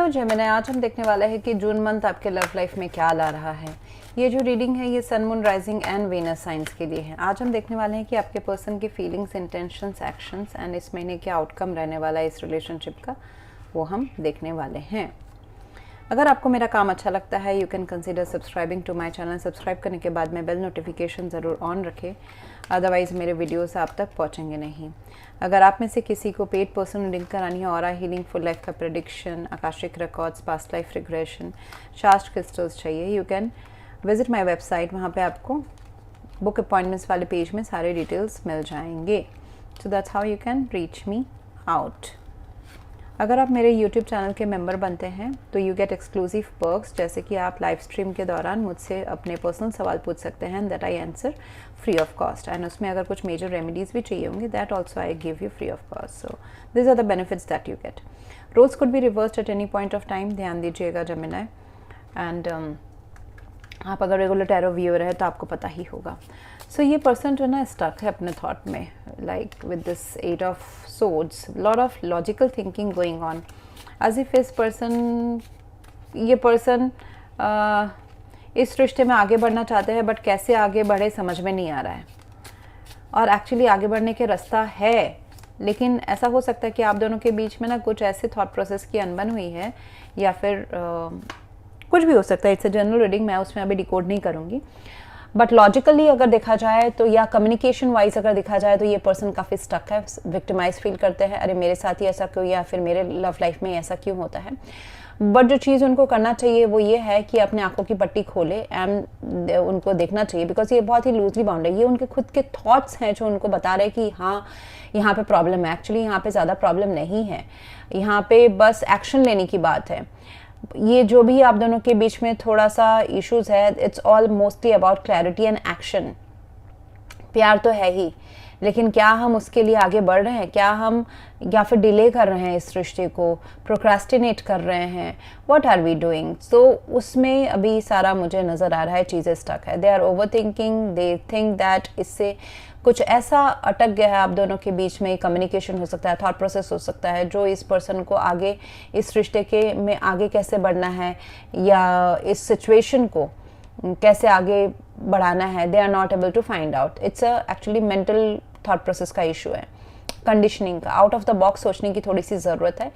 Hello Gemini, आज हम देखने वाले हैं कि जून मंथ आपके लव लाइफ में क्या ला रहा है। ये जो रीडिंग है ये sun, moon, rising and Venus signs के लिए है। आज हम देखने वाले हैं कि आपके पर्सन की फीलिंग्स, इंटेंशंस, एक्शंस एंड इस महीने क्या आउटकम रहने वाला है इस रिलेशनशिप का, वो हम देखने वाले हैं। अगर आपको मेरा काम अच्छा लगता है you can consider subscribing to my channel. Subscribe करने के बाद में बेल नोटिफिकेशन ज़रूर ऑन रखें, अदरवाइज़ मेरे वीडियोस आप तक पहुंचेंगे नहीं। अगर आप में से किसी को पेड पर्सन रीडिंग करानी है, ऑरा हीलिंग, फुल लाइफ का prediction, Akashic records, past life regression, शास्त्र क्रिस्टल्स चाहिए, you can visit my website. वहाँ पे आपको बुक अपॉइंटमेंट्स वाले पेज में सारे डिटेल्स मिल जाएंगे। So that's how you can reach me out. अगर आप मेरे YouTube चैनल के मेंबर बनते हैं तो यू गेट एक्सक्लूसिव पर्क्स, जैसे कि आप लाइव स्ट्रीम के दौरान मुझसे अपने पर्सनल सवाल पूछ सकते हैं that I answer free of cost, and उसमें अगर कुछ मेजर रेमेडीज़ भी चाहिए होंगे that also I give you free of cost. So this are the benefits that you get. Roles could be reversed at any point of time, ध्यान दीजिएगा Gemini. And आप अगर रेगुलर टैरो व्यूअर है तो आपको पता ही होगा। सो ये पर्सन जो ना स्टक है अपने थॉट में, like with this 8 of swords, lot of logical thinking going on, as if ये पर्सन इस रिश्ते में आगे बढ़ना चाहते हैं बट कैसे आगे बढ़े समझ में नहीं आ रहा है। और एक्चुअली आगे बढ़ने के रास्ता है, लेकिन ऐसा हो सकता है कि आप दोनों के बीच में ना कुछ ऐसे थॉट प्रोसेस की अनबन हुई है, या फिर कुछ भी हो सकता है। इट्स अ जनरल रीडिंग, मैं उसमें अभी डिकोड नहीं करूँगी। बट लॉजिकली अगर देखा जाए तो, या कम्युनिकेशन वाइज अगर देखा जाए तो ये पर्सन काफ़ी स्टक है, विक्टिमाइज फील करते हैं, अरे मेरे साथ ही ऐसा क्यों, या फिर मेरे लव लाइफ में ऐसा क्यों होता है। बट जो चीज़ उनको करना चाहिए वो ये है कि अपने आंखों की पट्टी खोले एंड उनको देखना चाहिए, बिकॉज ये बहुत ही लूजली बाउंड है। ये उनके खुद के थॉट्स हैं जो उनको बता रहे हैं कि हाँ यहाँ पे प्रॉब्लम है। एक्चुअली यहाँ पे ज़्यादा प्रॉब्लम नहीं है, यहाँ पे बस एक्शन लेने की बात है। ये जो भी आप दोनों के बीच में थोड़ा सा इश्यूज है, it's all mostly about clarity and action. प्यार तो है ही, लेकिन क्या हम उसके लिए आगे बढ़ रहे हैं, क्या हम या फिर डिले कर रहे हैं इस रिश्ते को, प्रोक्रास्टिनेट कर रहे हैं, व्हाट आर वी डूइंग। सो उसमें अभी सारा मुझे नज़र आ रहा है चीज़ें स्टक है। They are overthinking, they think that इससे कुछ ऐसा अटक गया है आप दोनों के बीच में। कम्युनिकेशन हो सकता है, थॉट प्रोसेस हो सकता है, जो इस पर्सन को आगे इस रिश्ते के में आगे कैसे बढ़ना है या इस सिचुएशन को कैसे आगे बढ़ाना है, they are not able to find out. It's actually mental thought process का इशू है, कंडीशनिंग का, आउट ऑफ द बॉक्स सोचने की थोड़ी सी ज़रूरत है।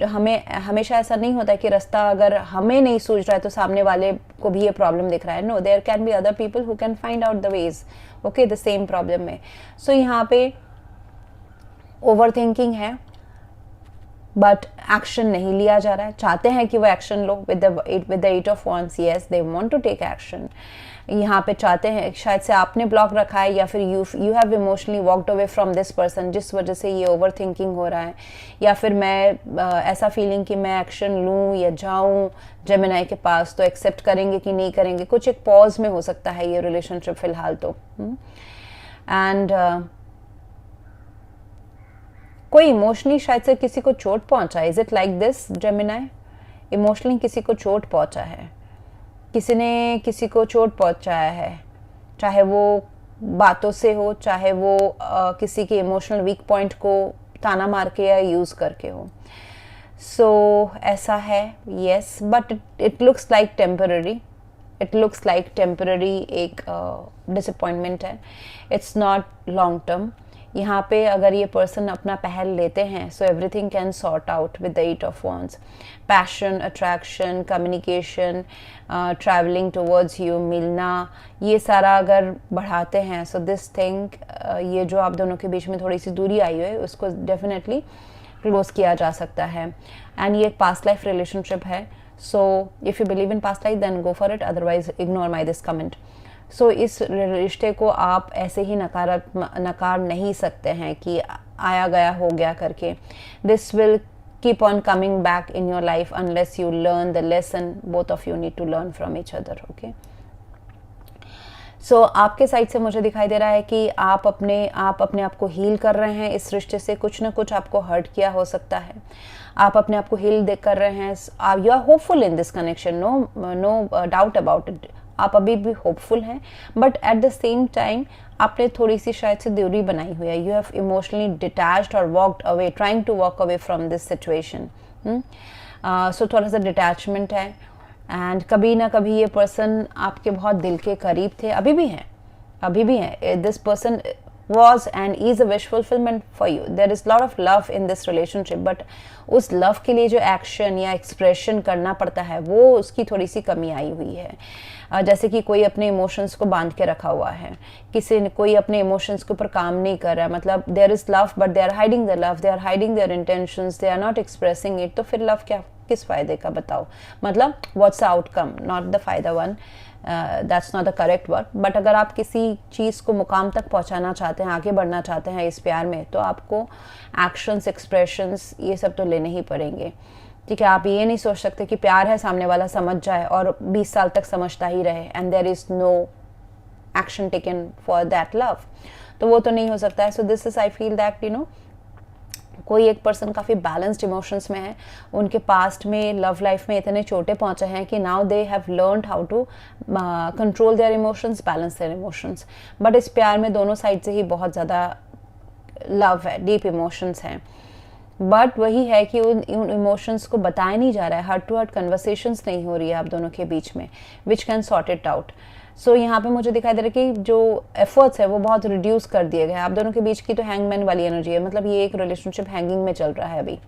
हमें हमेशा ऐसा नहीं होता है कि रास्ता अगर हमें नहीं सूझ रहा है तो सामने वाले को भी ये प्रॉब्लम दिख रहा है। No, there can be other people who can find out the ways okay the same problem में। सो यहाँ पे ओवर थिंकिंग है बट एक्शन नहीं लिया जा रहा है। चाहते हैं कि वो एक्शन लो with the 8 of wands, yes they want to take action. यहाँ पे चाहते हैं, शायद से आपने ब्लॉक रखा है या फिर you have emotionally walked away from this person, जिस वजह से ये ओवर थिंकिंग हो रहा है। या फिर मैं ऐसा फीलिंग कि मैं एक्शन लूँ या जाऊँ जेमिनी के पास तो एक्सेप्ट करेंगे कि नहीं करेंगे, कुछ एक पॉज में हो सकता है ये रिलेशनशिप फिलहाल तो। एंड कोई इमोशनली शायद से किसी को चोट पहुंचा, is it like this Gemini? Emotionally किसी को चोट पहुंचा है, किसी ने किसी को चोट पहुंचाया है, चाहे वो बातों से हो, चाहे वो किसी के इमोशनल वीक पॉइंट को ताना मार के या यूज़ करके हो। सो ऐसा है, yes, but it looks like temporary, it looks like temporary एक डिसअपॉइंटमेंट है, इट्स नॉट लॉन्ग टर्म। यहाँ पे अगर ये पर्सन अपना पहल लेते हैं so everything can sort out with the 8 of wands। Passion, attraction, communication, travelling towards you, मिलना, ये सारा अगर बढ़ाते हैं सो दिस थिंग, ये जो आप दोनों के बीच में थोड़ी सी दूरी आई है उसको डेफिनेटली क्लोज किया जा सकता है। एंड ये एक पास्ट लाइफ रिलेशनशिप है, so if you believe in past life then go for it, otherwise ignore my this comment. So इस रिश्ते को आप ऐसे ही नकार नहीं सकते हैं कि आया गया हो गया करके। This will keep on coming back in your life unless you learn the lesson both of you need to learn from each other, okay. So आपके साइड से मुझे दिखाई दे रहा है कि आप अपने आप को हील कर रहे हैं इस रिश्ते से। कुछ ना कुछ आपको हर्ट किया हो सकता है, आप अपने आप को हील कर रहे हैं। You are hopeful in this connection, no doubt about it. आप अभी भी होपफुल हैं, but at the same time आपने थोड़ी सी शायद से दूरी बनाई हुई है। यू हैव इमोशनली डिटैच्ड और walked away, trying to walk away from this situation. So थोड़ा सा डिटैचमेंट है, एंड कभी ना कभी ये पर्सन आपके बहुत दिल के करीब थे, अभी भी हैं. This person was and is a wish fulfillment for you. There is lot of love in this relationship, but उस लव के लिए जो एक्शन या एक्सप्रेशन करना पड़ता है वो उसकी थोड़ी सी कमी आई हुई है. जैसे कि कोई अपने इमोशंस को बांध के रखा हुआ है, कोई अपने इमोशंस के ऊपर काम नहीं कर रहा है. मतलब there is love but they are hiding the love, they are hiding their intentions, they are not expressing it. तो फिर लव क्या, किस फायदे का, बताओ. मतलब what's the outcome, not the फायदा one. That's not the correct word. But अगर आप किसी चीज़ को मुकाम तक पहुंचाना चाहते हैं, आगे बढ़ना चाहते हैं इस प्यार में, तो आपको एक्शंस, एक्सप्रेशंस ये सब तो लेने ही पड़ेंगे. ठीक है, आप ये नहीं सोच सकते कि प्यार है, सामने वाला समझ जाए और 20 साल तक समझता ही रहे, and there is no action taken for that love. तो वो तो नहीं हो सकता है. So this is, I feel that you know, कोई एक पर्सन काफ़ी बैलेंस्ड इमोशंस में है, उनके पास्ट में लव लाइफ में इतने छोटे पहुंचे हैं कि now they have learned how to control their emotions, balance their emotions. But इस प्यार में दोनों साइड से ही बहुत ज़्यादा लव है, डीप इमोशंस हैं. बट वही है कि उन इमोशंस को बताया नहीं जा रहा है, हार्ट टू हार्ट कन्वर्सेशंस नहीं हो रही है आप दोनों के बीच में, which can sort it out. So यहाँ पे मुझे दिखाई दे रहा है कि जो एफर्ट्स है वो बहुत रिड्यूस कर दिए गए. आप दोनों के बीच की तो हैंगमैन वाली एनर्जी है. मतलब ये एक रिलेशनशिप हैंगिंग में चल रहा है अभी,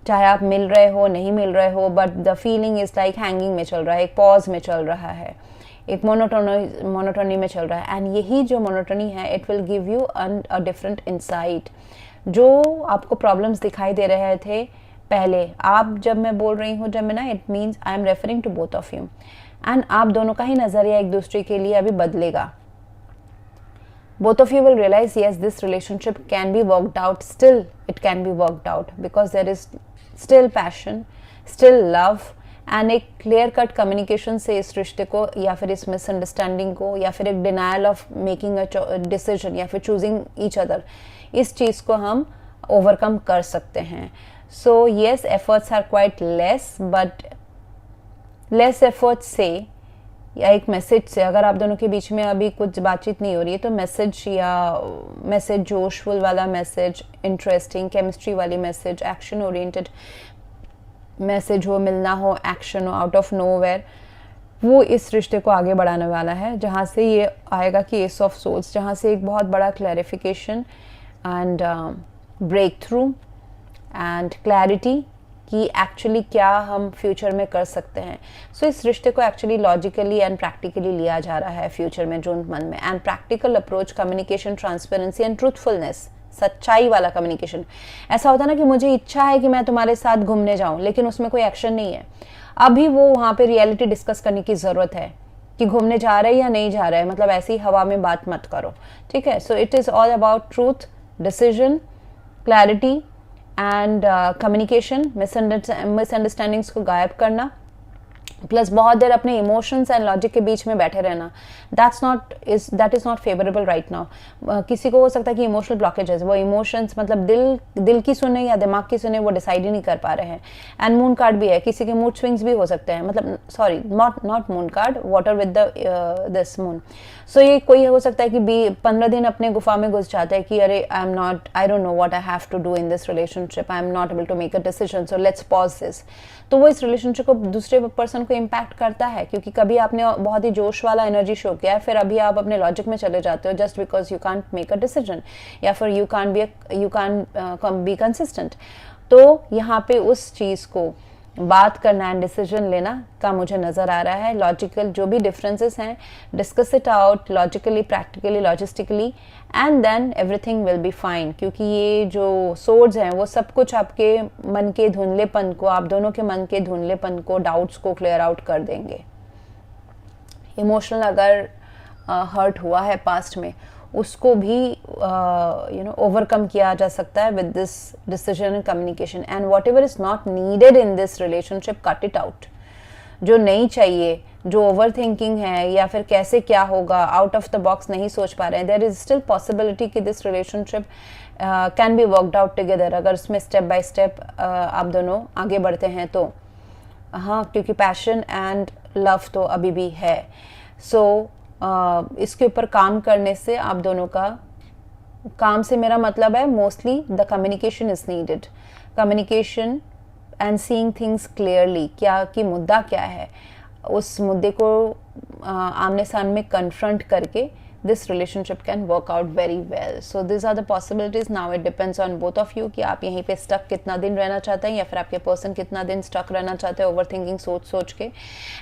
चाहे आप मिल रहे हो नहीं मिल रहे हो, but the feeling is like hanging में चल रहा है, एक पॉज में चल रहा है, एक मोनोटोनी में चल रहा है. एंड यही जो मोनोटोनी है, it will give you a different insight. जो आपको प्रॉब्लम्स दिखाई दे रहे थे पहले, आप जब मैं बोल रही हूँ, जब मैं ना, it means I am referring to both of you, and आप दोनों का ही नजरिया एक दूसरे के लिए अभी बदलेगा. both of you will realize, yes, this relationship can be worked out, still it can be worked out, because there is still passion, still love, and एक क्लियर कट कम्युनिकेशन से इस रिश्ते को, या फिर इस मिसअंडरस्टैंडिंग को, या फिर एक denial of making a decision, या फिर चूजिंग ईच अदर, इस चीज़ को हम ओवरकम कर सकते हैं. So yes, efforts are quite less, but less efforts से या एक मैसेज से, अगर आप दोनों के बीच में अभी कुछ बातचीत नहीं हो रही है, तो मैसेज जोशफुल वाला मैसेज, इंटरेस्टिंग केमिस्ट्री वाली मैसेज, एक्शन ओरिएंटेड मैसेज हो, मिलना हो, एक्शन हो आउट ऑफ नोवेयर, वो इस रिश्ते को आगे बढ़ाने वाला है. जहाँ से ये आएगा कि एस ऑफ सोल्स, जहाँ से एक बहुत बड़ा clarification and breakthrough and clarity कि एक्चुअली क्या हम फ्यूचर में कर सकते हैं. सो इस रिश्ते को एक्चुअली लॉजिकली एंड प्रैक्टिकली लिया जा रहा है फ्यूचर में, जून मंथ में. And practical approach, communication, transparency and truthfulness, सच्चाई वाला कम्युनिकेशन. ऐसा होता है ना कि मुझे इच्छा है कि मैं तुम्हारे साथ घूमने जाऊं, लेकिन उसमें कोई एक्शन नहीं है. अभी वो वहाँ पे रियलिटी डिस्कस करने की ज़रूरत है कि घूमने जा रहे हैं या नहीं जा रहे हैं. मतलब ऐसी हवा में बात मत करो, ठीक है. So it is all about truth, decision, clarity and communication, misunderstandings को गायब करना, प्लस बहुत देर अपने इमोशंस एंड लॉजिक के बीच में बैठे रहना. That is not favourable right now. किसी को हो सकता है कि इमोशनल ब्लॉकेजेस, वो इमोशंस मतलब दिल की सुने या दिमाग की सुने, वो डिसाइड ही नहीं कर पा रहे हैं. एंड मून कार्ड भी है, किसी के मूड स्विंग्स भी हो सकते हैं. मतलब sorry, not moon card, water with this moon. So ये कोई हो सकता है कि 15 दिन अपने गुफा में घुस जाता है कि अरे I don't know what I have to do in this relationship, I am not able to make a decision, so let's pause this. तो वो इस रिलेशनशिप को दूसरे पर्सन को इम्पैक्ट करता है, क्योंकि कभी आपने बहुत ही जोश वाला एनर्जी शो किया है, फिर अभी आप अपने लॉजिक में चले जाते हो just because you can't make a decision, या फिर यू कांट बी कंसिस्टेंट. तो यहाँ पे उस चीज़ को बात करना एंड डिसीजन लेना का मुझे नज़र आ रहा है. लॉजिकल जो भी डिफरेंसेस हैं, discuss it out logically, practically, logistically, and then everything will be fine. क्योंकि ये जो सोर्ड्स हैं वो सब कुछ आपके मन के धुंधलेपन को, आप दोनों के मन के धुंधलेपन को, डाउट्स को क्लियर आउट कर देंगे. इमोशनल अगर हर्ट हुआ है पास्ट में, उसको भी ओवरकम किया जा सकता है with this decision and communication. And what ever is not needed in this relationship, cut it out. जो नहीं चाहिए, जो ओवर थिंकिंग है, या फिर कैसे क्या होगा, आउट ऑफ द बॉक्स नहीं सोच पा रहे हैं, देयर इज स्टिल पॉसिबिलिटी कि this relationship can be worked out together, अगर उसमें स्टेप बाय स्टेप आप दोनों आगे बढ़ते हैं तो. हाँ, क्योंकि पैशन एंड लव तो अभी भी है. सो इसके ऊपर काम करने से आप दोनों का, काम से मेरा मतलब है mostly the communication is needed. Communication and seeing things clearly, क्या कि मुद्दा क्या है, उस मुद्दे को आमने सामने कन्फ्रंट करके this relationship can work out very well. So these are the possibilities. Now it depends on both of you कि आप यहीं पे stuck कितना दिन रहना चाहते हैं या फिर आपके person कितना दिन stuck रहना चाहते हैं overthinking सोच के,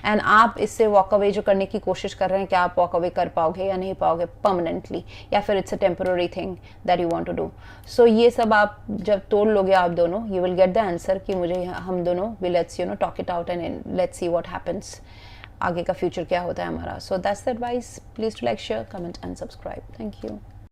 and आप इससे walk away जो करने की कोशिश कर रहे हैं, क्या आप walk away कर पाओगे या नहीं पाओगे permanently, या फिर it's a temporary thing that you want to do. So ये सब आप जब तोड़ लोगे आप दोनों, you will get the answer कि मुझे हम दोनों will let's talk it out and let's see what happens. आगे का फ्यूचर क्या होता है हमारा. So that's the advice. Please to like, share, comment and subscribe. Thank you.